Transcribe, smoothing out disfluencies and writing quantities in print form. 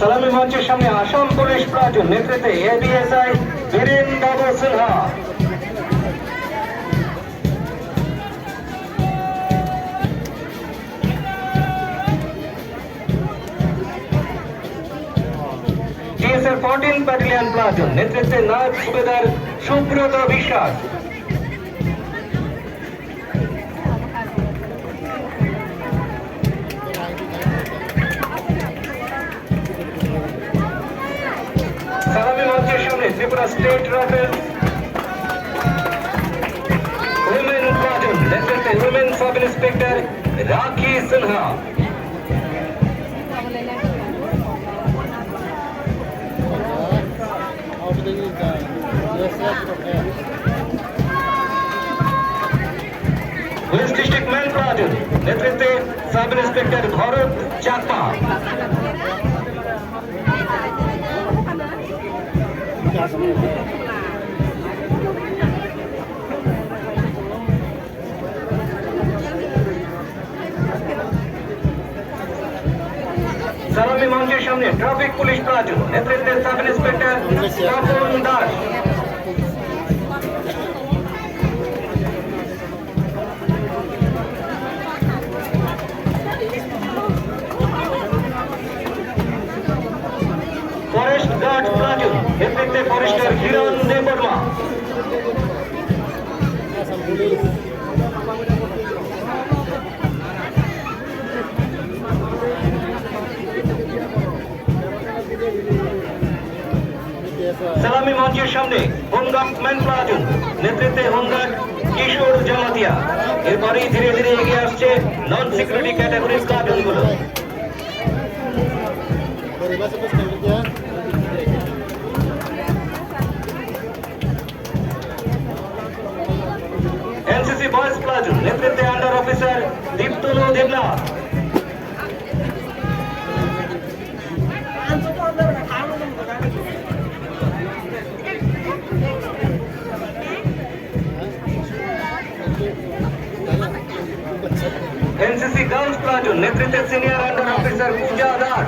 সালামি মঞ্চের সামনে আসাম পুলিশ প্লাটুন নেতৃত্বে এবিএসআই বীরেন বাবু সিনহা। টিএসআর 14 ব্যাটালিয়ন প্লাটুন নেতৃত্বে নায়ক সুবেদার সুব্রত বিশ্বাস। সালামি মঞ্চের সামনে Tripura state rifle women platoon নেতৃত্বে women sub inspector Rakhi Sinha. West district man platoon নেতৃত্বে সাব ইন্সপেক্টর ভরত চাকমা। সালামি মঞ্চের সামনে ট্রাফিক পুলিশ প্লাটুন নেতৃত্বে sub inspector Tapan Das. Forest guard platoon নেতৃত্বে ফরেস্টার হিরণ দেববর্মা। সালামি মঞ্চের সামনে হোমগার্ড ম্যান প্লাটুন নেতৃত্বে হোমগার্ড কিশোর জামাতিয়া। এরপরেই ধীরে ধীরে এগিয়ে আসছে নন সিকিউরিটি ক্যাটাগরির প্লাটুনগুলো। এনসিসি বয়েজ প্লাটুন নেতৃত্বে under officer Diptanu Debnath. NCC girls platoon নেতৃত্বে সিনিয়র আন্ডার অফিসার পূজা দাস।